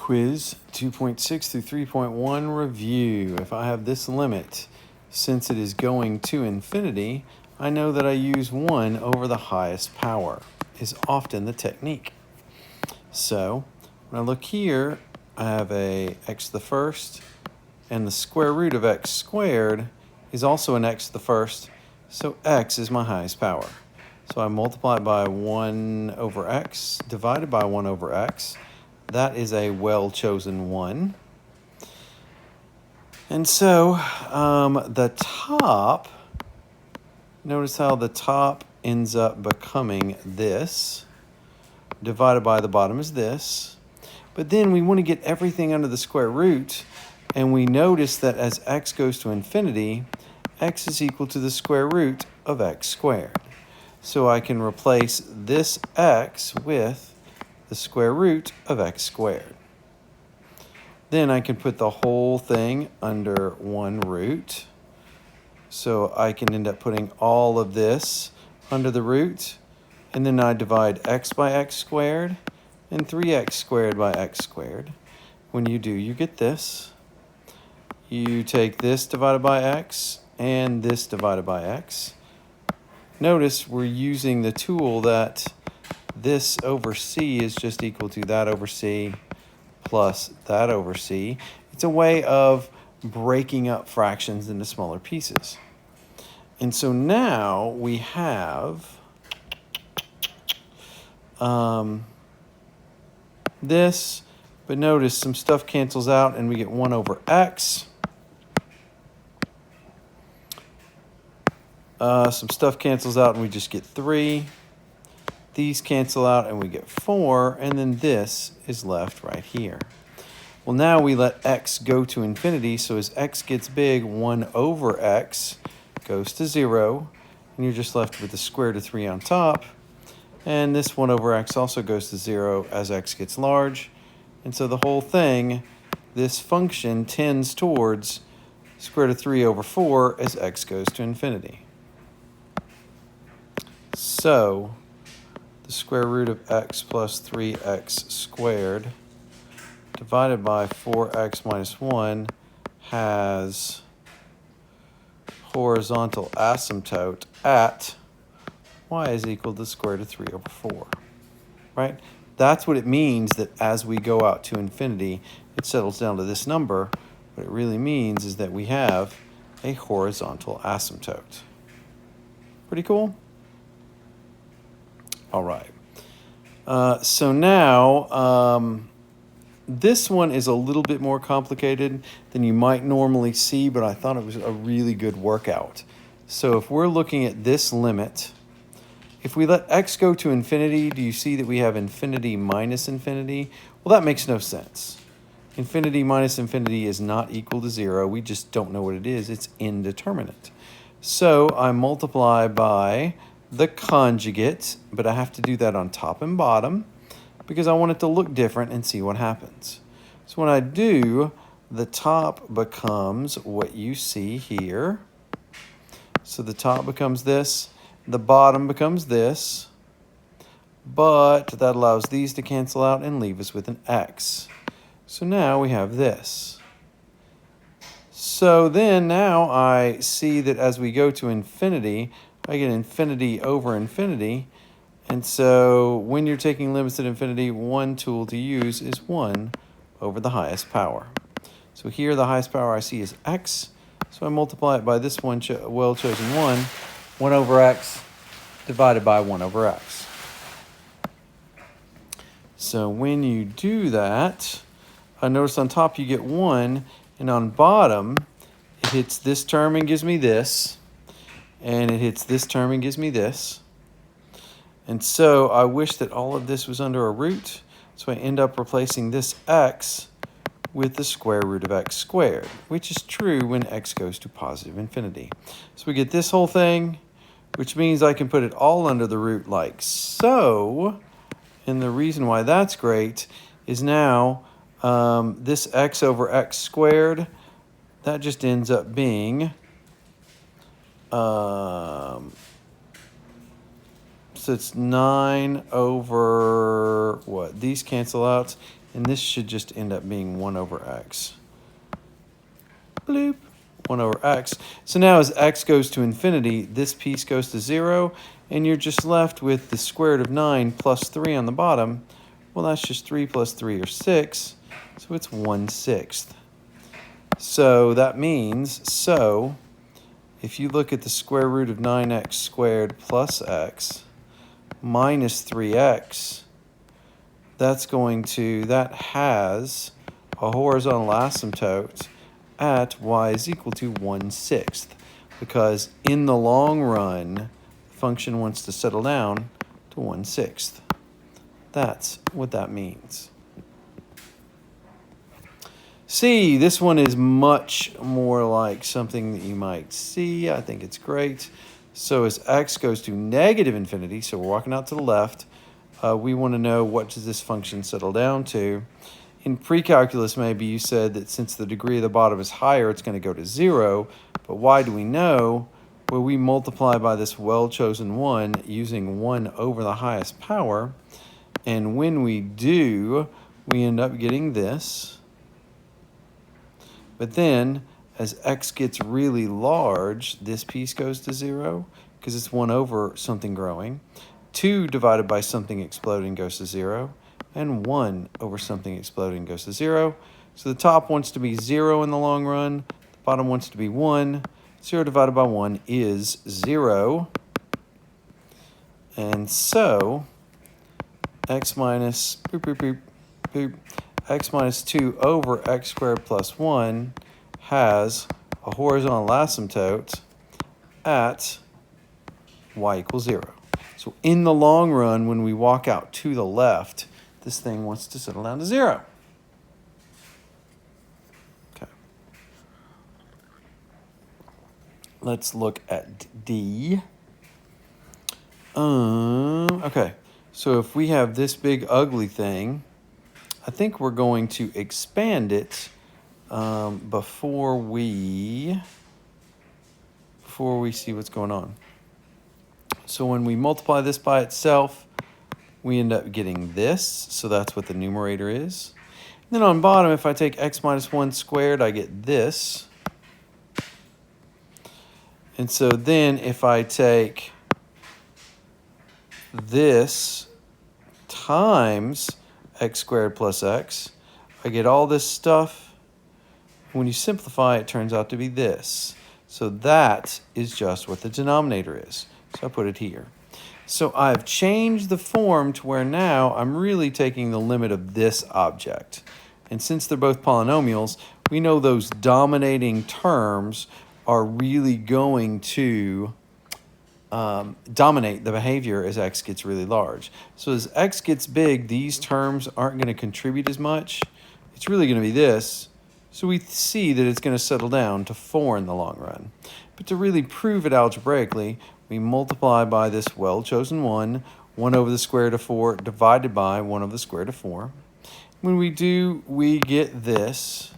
Quiz 2.6 through 3.1 review. If I have this limit, since it is going to infinity, I know that I use 1 over the highest power, is often the technique. So when I look here, I have a x to the first, and the square root of x squared is also an x to the first, so x is my highest power. So I multiply it by 1 over x divided by 1 over x. That is a well-chosen 1. And so the top, notice how the top ends up becoming this, divided by the bottom is this. But then we want to get everything under the square root, and we notice that as x goes to infinity, x is equal to the square root of x squared. So I can replace this x with the square root of x squared. Then I can put the whole thing under 1 root. So I can end up putting all of this under the root. And then I divide x by x squared and 3x squared by x squared. When you do, you get this. You take this divided by x and this divided by x. Notice we're using the tool that this over c is just equal to that over c plus that over c. It's a way of breaking up fractions into smaller pieces. And so now we have this, but notice some stuff cancels out and we get 1 over x. Some stuff cancels out and we just get 3. These cancel out and we get 4, and then this is left right here. Well, now we let x go to infinity, so as x gets big, 1 over x goes to 0, and you're just left with the square root of 3 on top. And this 1 over x also goes to 0 as x gets large. And so the whole thing, this function tends towards square root of 3 over 4 as x goes to infinity. So the square root of x plus 3x squared divided by 4x minus 1 has horizontal asymptote at y is equal to the square root of 3 over 4, right? That's what it means that as we go out to infinity, it settles down to this number. What it really means is that we have a horizontal asymptote. Pretty cool? All right. So now, this one is a little bit more complicated than you might normally see, but I thought it was a really good workout. So if we're looking at this limit, if we let x go to infinity, do you see that we have infinity minus infinity? Well, that makes no sense. Infinity minus infinity is not equal to 0. We just don't know what it is. It's indeterminate. So I multiply by the conjugate, but I have to do that on top and bottom because I want it to look different and see what happens. So when I do, the top becomes what you see here. So the top becomes this, the bottom becomes this, but that allows these to cancel out and leave us with an x. So now we have this. So then now I see that as we go to infinity, I get infinity over infinity. And so when you're taking limits at infinity, one tool to use is 1 over the highest power. So here the highest power I see is x. So I multiply it by this one well-chosen 1 over x divided by 1 over x. So when you do that, notice on top you get 1, and on bottom it hits this term and gives me this. And it hits this term and gives me this. And so I wish that all of this was under a root. So I end up replacing this x with the square root of x squared, which is true when x goes to positive infinity. So we get this whole thing, which means I can put it all under the root like so. And the reason why that's great is now this x over x squared, that just ends up being So it's 9 over, what? These cancel out, and this should just end up being 1 over x. Bloop. 1 over x. So now as x goes to infinity, this piece goes to 0, and you're just left with the square root of 9 plus 3 on the bottom. Well, that's just 3 plus 3 or 6, so it's 1/6. So that means, if you look at the square root of 9x squared plus x minus 3x, that has a horizontal asymptote at y is equal to 1/6, because in the long run, the function wants to settle down to 1/6. That's what that means. C, this one is much more like something that you might see. I think it's great. So as x goes to negative infinity, so we're walking out to the left, we want to know what does this function settle down to. In pre-calculus, maybe you said that since the degree of the bottom is higher, it's going to go to 0. But why do we know? Well, we multiply by this well-chosen 1 using 1 over the highest power. And when we do, we end up getting this. But then, as x gets really large, this piece goes to 0 because it's 1 over something growing. 2 divided by something exploding goes to 0. And 1 over something exploding goes to 0. So the top wants to be 0 in the long run. The bottom wants to be 1. 0 divided by 1 is 0. And so x minus x minus 2 over x squared plus 1 has a horizontal asymptote at y equals 0. So in the long run, when we walk out to the left, this thing wants to settle down to 0. Okay. Let's look at D. Okay, so if we have this big ugly thing, I think we're going to expand it before we see what's going on. So when we multiply this by itself, we end up getting this. So that's what the numerator is. And then on bottom, if I take x minus 1 squared, I get this. And so then if I take this times x squared plus x, I get all this stuff. When you simplify, it turns out to be this. So that is just what the denominator is. So I put it here. So I've changed the form to where now I'm really taking the limit of this object. And since they're both polynomials, we know those dominating terms are really going to dominate the behavior as x gets really large. So as x gets big, these terms aren't going to contribute as much. It's really going to be this. So we see that it's going to settle down to 4 in the long run. But to really prove it algebraically, we multiply by this well-chosen 1, 1 over the square root of 4 divided by 1 over the square root of 4. When we do, we get this.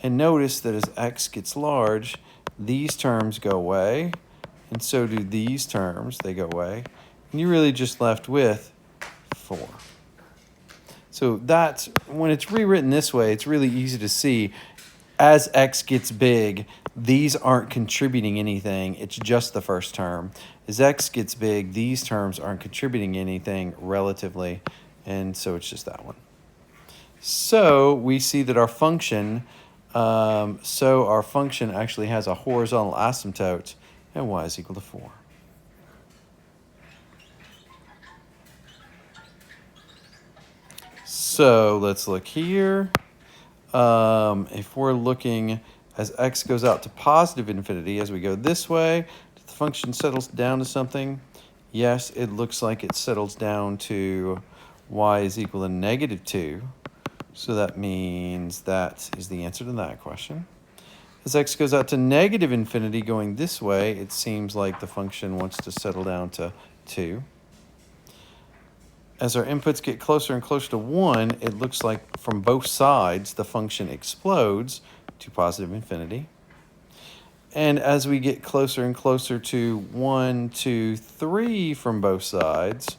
And notice that as x gets large, these terms go away. And so do these terms, they go away. And you're really just left with 4. So that's, when it's rewritten this way, it's really easy to see as x gets big, these aren't contributing anything. It's just the first term. As x gets big, these terms aren't contributing anything relatively. And so it's just that one. So we see that our function, actually has a horizontal asymptote at y is equal to 4. So let's look here. If we're looking as x goes out to positive infinity, as we go this way, the function settles down to something. Yes, it looks like it settles down to y is equal to negative 2. So that means that is the answer to that question. As x goes out to negative infinity going this way, it seems like the function wants to settle down to 2. As our inputs get closer and closer to 1, it looks like from both sides the function explodes to positive infinity. And as we get closer and closer to 1, 2, 3 from both sides,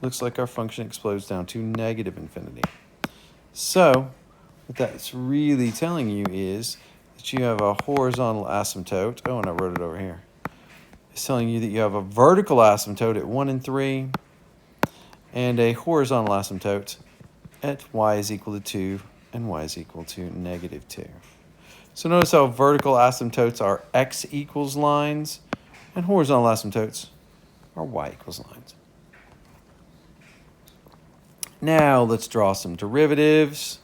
looks like our function explodes down to negative infinity. So what that's really telling you is that you have a horizontal asymptote. Oh, and I wrote it over here. It's telling you that you have a vertical asymptote at 1 and 3 and a horizontal asymptote at y is equal to 2 and y is equal to negative 2. So notice how vertical asymptotes are x equals lines and horizontal asymptotes are y equals lines. Now let's draw some derivatives.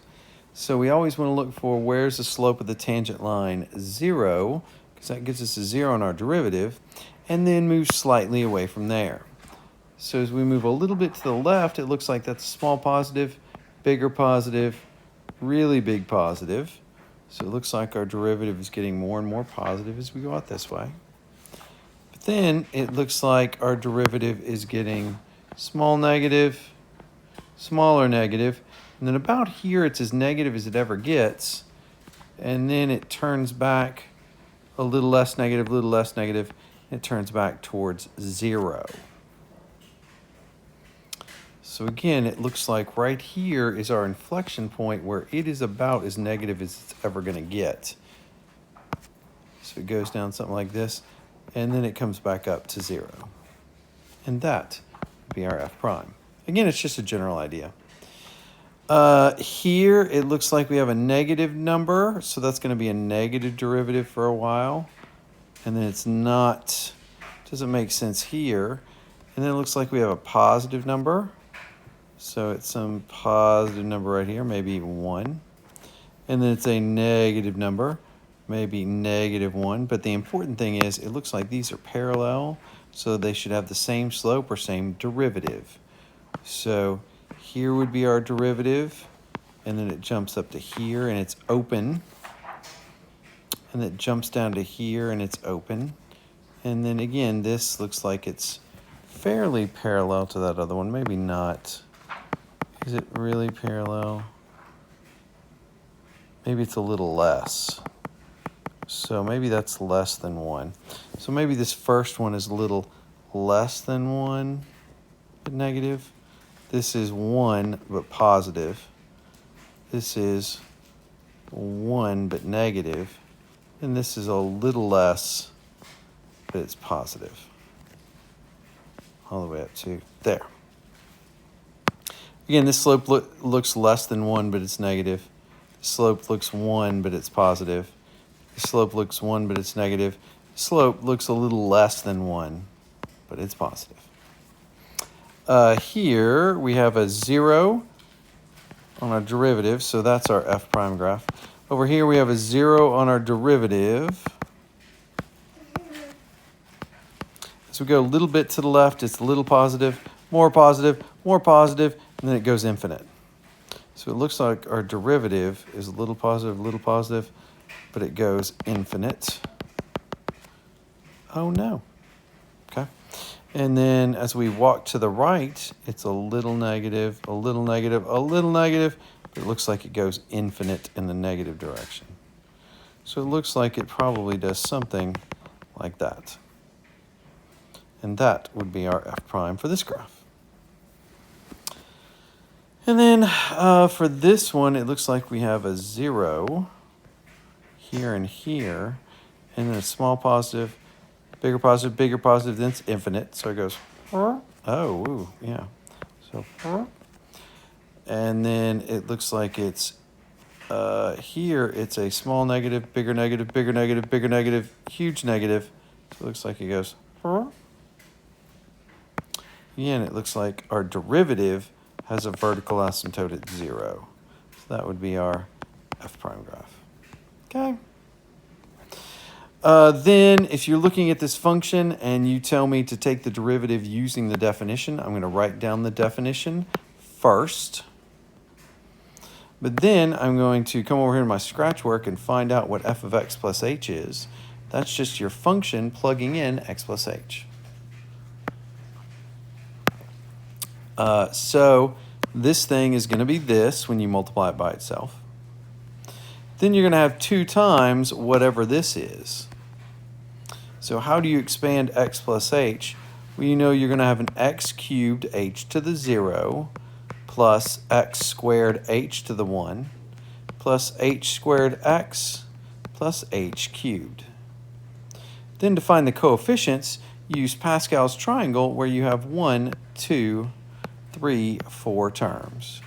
So we always want to look for where's the slope of the tangent line 0, because that gives us a 0 on our derivative, and then move slightly away from there. So as we move a little bit to the left, it looks like that's a small positive, bigger positive, really big positive. So it looks like our derivative is getting more and more positive as we go out this way. But then it looks like our derivative is getting small negative, smaller negative, and then about here it's as negative as it ever gets, and then it turns back a little less negative, and it turns back towards 0. So again, it looks like right here is our inflection point where it is about as negative as it's ever going to get. So it goes down something like this, and then it comes back up to 0. And that would be our f prime. Again, it's just a general idea. Here, it looks like we have a negative number, so that's going to be a negative derivative for a while. And then it's not, doesn't make sense here. And then it looks like we have a positive number. So it's some positive number right here, maybe 1. And then it's a negative number, maybe negative 1. But the important thing is it looks like these are parallel, so they should have the same slope or same derivative. So here would be our derivative, and then it jumps up to here and it's open. And it jumps down to here and it's open. And then again, this looks like it's fairly parallel to that other one, maybe not. Is it really parallel? Maybe it's a little less. So maybe that's less than 1. So maybe this first one is a little less than 1, but negative. This is 1, but positive. This is 1, but negative. And this is a little less, but it's positive. All the way up to there. Again, this slope looks less than 1, but it's negative. The slope looks 1, but it's positive. The slope looks 1, but it's negative. The slope looks a little less than 1, but it's positive. Here we have a 0 on our derivative, so that's our f prime graph. Over here we have a 0 on our derivative. As we go a little bit to the left, it's a little positive, more positive, and then it goes infinite. So it looks like our derivative is a little positive, but it goes infinite. Oh no. Okay. And then as we walk to the right, it's a little negative, but it looks like it goes infinite in the negative direction. So it looks like it probably does something like that. And that would be our f prime for this graph. And then for this one, it looks like we have a 0 here and here, and then a small positive, bigger positive, then it's infinite. So it goes, oh, ooh, yeah. So, and then it looks like it's here, it's a small negative, bigger negative, huge negative. So it looks like it goes, again, it looks like our derivative has a vertical asymptote at 0. So that would be our f prime graph. Okay. Then if you're looking at this function and you tell me to take the derivative using the definition, I'm going to write down the definition first. But then I'm going to come over here to my scratch work and find out what f of x plus h is. That's just your function plugging in x plus h. So this thing is going to be this when you multiply it by itself. Then you're going to have 2 times whatever this is. So how do you expand x plus h? Well, you know you're going to have an x cubed h to the 0 plus x squared h to the 1 plus h squared x plus h cubed. Then to find the coefficients, you use Pascal's triangle where you have 1, 2, 3, 4 terms.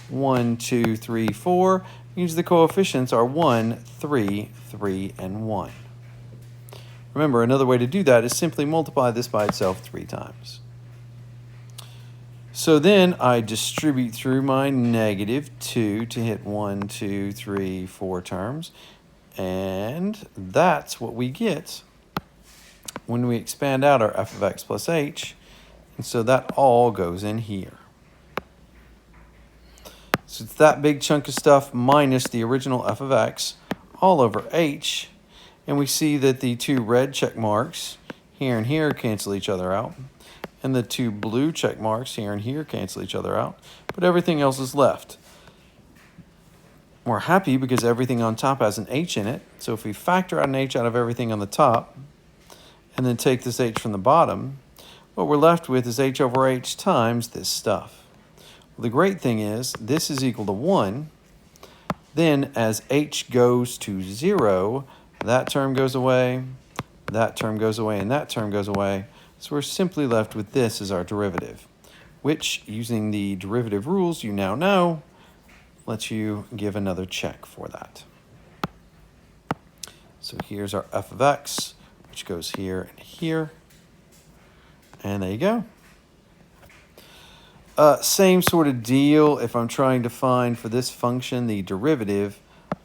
1, 2, 3, 4 means the coefficients are 1, 3, 3, and 1. Remember, another way to do that is simply multiply this by itself 3 times. So then I distribute through my -2 to hit 1, 2, 3, 4 terms. And that's what we get when we expand out our f of x plus h. And so that all goes in here. So it's that big chunk of stuff minus the original f of x all over h. And we see that the 2 red check marks here and here cancel each other out. And the 2 blue check marks here and here cancel each other out. But everything else is left. We're happy because everything on top has an h in it. So if we factor out an h out of everything on the top, and then take this h from the bottom, what we're left with is h over h times this stuff. Well, the great thing is this is equal to 1. Then as h goes to 0, that term goes away, that term goes away, and that term goes away. So we're simply left with this as our derivative, which, using the derivative rules you now know, lets you give another check for that. So here's our f of x, which goes here and here. And there you go. Same sort of deal if I'm trying to find for this function the derivative.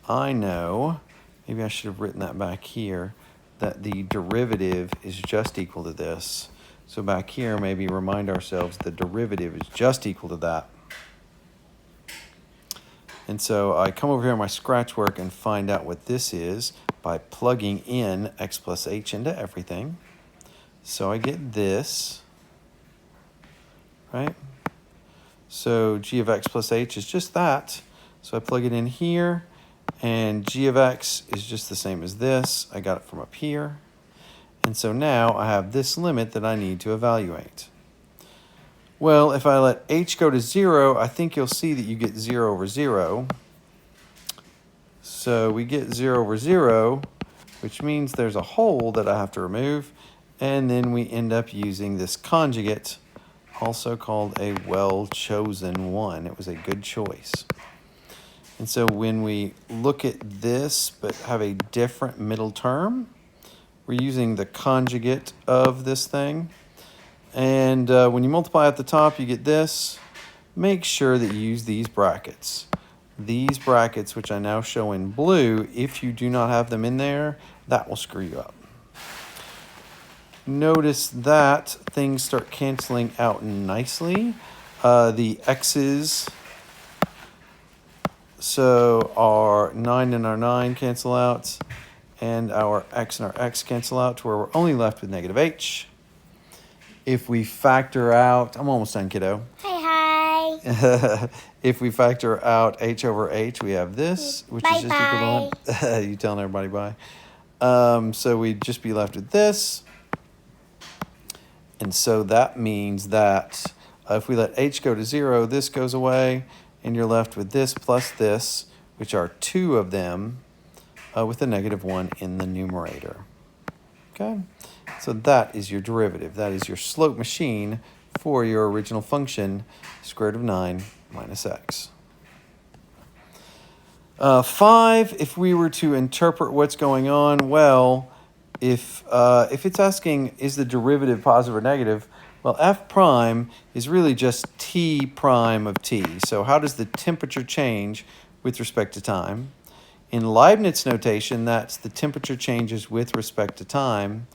I know, maybe I should have written that back here, that the derivative is just equal to this. So back here, maybe remind ourselves the derivative is just equal to that. And so I come over here in my scratch work and find out what this is by plugging in x plus h into everything. So I get this, right? So g of x plus h is just that. So I plug it in here, and g of x is just the same as this. I got it from up here. And so now I have this limit that I need to evaluate. Well, if I let h go to 0, I think you'll see that you get 0 over 0. So we get 0 over 0, which means there's a hole that I have to remove. And then we end up using this conjugate, also called a well-chosen one. It was a good choice. And so when we look at this but have a different middle term, we're using the conjugate of this thing. And when you multiply at the top, you get this. Make sure that you use these brackets. These brackets, which I now show in blue, if you do not have them in there, that will screw you up. Notice that things start canceling out nicely. The x's, so our 9 and our 9 cancel out, and our x and our x cancel out to where we're only left with negative h. If we factor out, I'm almost done, kiddo. Hi. If we factor out h over h, we have this, which is just equal to 1. You telling everybody bye? So we'd just be left with this. And so that means that if we let h go to 0, this goes away, and you're left with this plus this, which are 2 of them, with a negative 1 in the numerator. Okay? So that is your derivative. That is your slope machine for your original function, square root of 9 minus x. 5, if we were to interpret what's going on, well, if it's asking, is the derivative positive or negative, well, f prime is really just t prime of t. So how does the temperature change with respect to time? In Leibniz notation, that's the temperature changes with respect to time.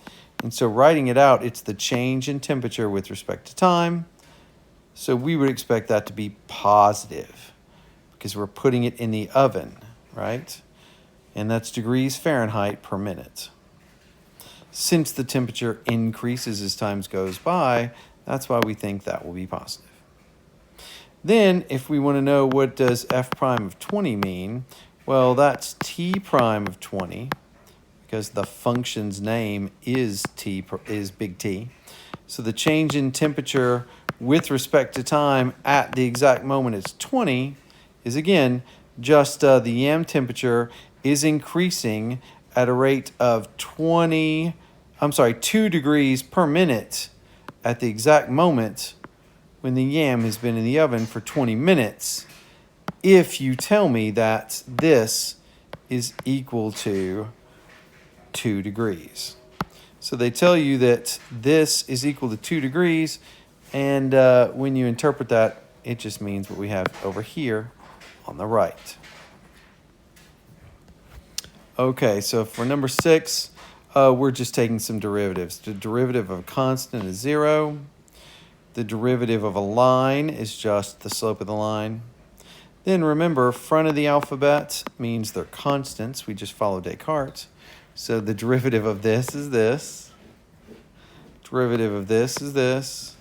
And so writing it out, it's the change in temperature with respect to time. So we would expect that to be positive because we're putting it in the oven, right? And that's degrees Fahrenheit per minute. Since the temperature increases as time goes by, that's why we think that will be positive. Then, if we want to know what does f prime of 20 mean, well, that's t prime of 20, because the function's name is big T. So the change in temperature with respect to time at the exact moment it's 20 is, again, just the YAM temperature is increasing at a rate of 2 degrees per minute at the exact moment when the YAM has been in the oven for 20 minutes, if you tell me that this is equal to 2 degrees. So they tell you that this is equal to 2 degrees, and when you interpret that, it just means what we have over here on the right. Okay, so for number 6, we're just taking some derivatives. The derivative of a constant is 0. The derivative of a line is just the slope of the line. Then remember, front of the alphabet means they're constants. We just follow Descartes. So the derivative of this is this. Derivative of this is this.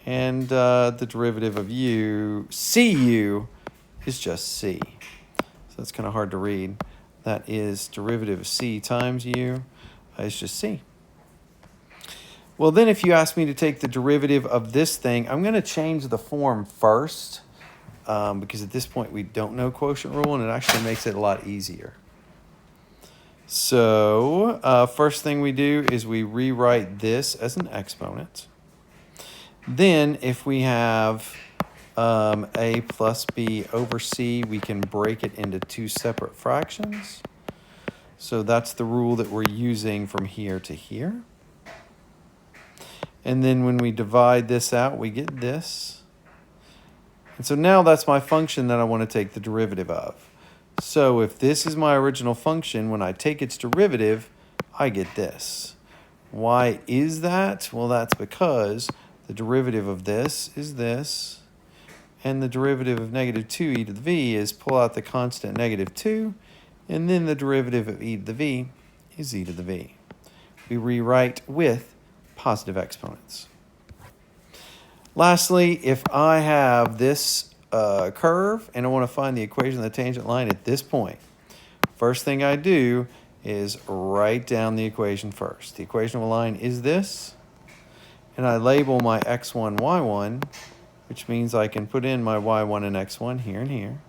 And the derivative of CU is just C. So that's kind of hard to read. That is derivative of C times U is just C. Well, then if you ask me to take the derivative of this thing, I'm going to change the form first because at this point we don't know quotient rule, and it actually makes it a lot easier. So first thing we do is we rewrite this as an exponent. Then if we have A plus B over C, we can break it into 2 separate fractions. So that's the rule that we're using from here to here. And then when we divide this out, we get this. And so now that's my function that I want to take the derivative of. So if this is my original function, when I take its derivative, I get this. Why is that? Well, that's because the derivative of this is this. And the derivative of negative 2e to the v is pull out the constant negative 2. And then the derivative of e to the v is e to the v. We rewrite with positive exponents. Lastly, if I have this curve and I want to find the equation of the tangent line at this point, first thing I do is write down the equation first. The equation of a line is this, and I label my x1, y1, which means I can put in my y1 and x1 here and here.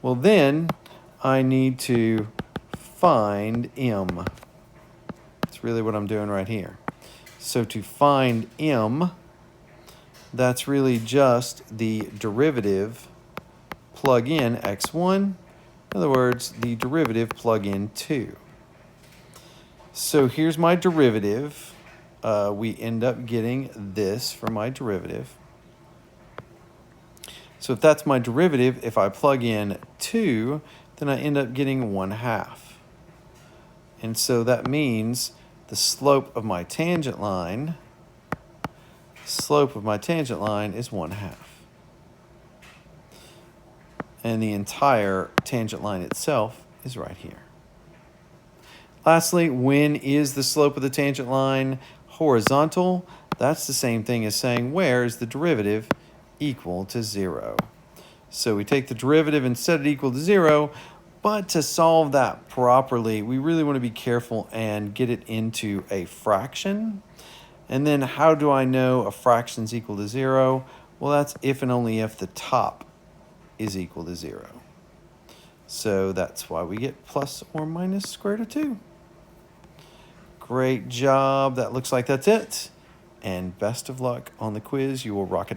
Well, then I need to find m. That's really what I'm doing right here. So to find m, that's really just the derivative plug in x1. In other words, the derivative plug in 2. So here's my derivative. We end up getting this for my derivative. So if that's my derivative, if I plug in 2, then I end up getting 1/2. And so that means the slope of my tangent line is 1/2. And the entire tangent line itself is right here. Lastly, when is the slope of the tangent line horizontal? That's the same thing as saying where is the derivative equal to 0. So we take the derivative and set it equal to 0, but to solve that properly, we really want to be careful and get it into a fraction. And then how do I know a fraction is equal to 0? Well, that's if and only if the top is equal to 0. So that's why we get plus or minus square root of 2. Great job. That looks like that's it. And best of luck on the quiz. You will rock it out.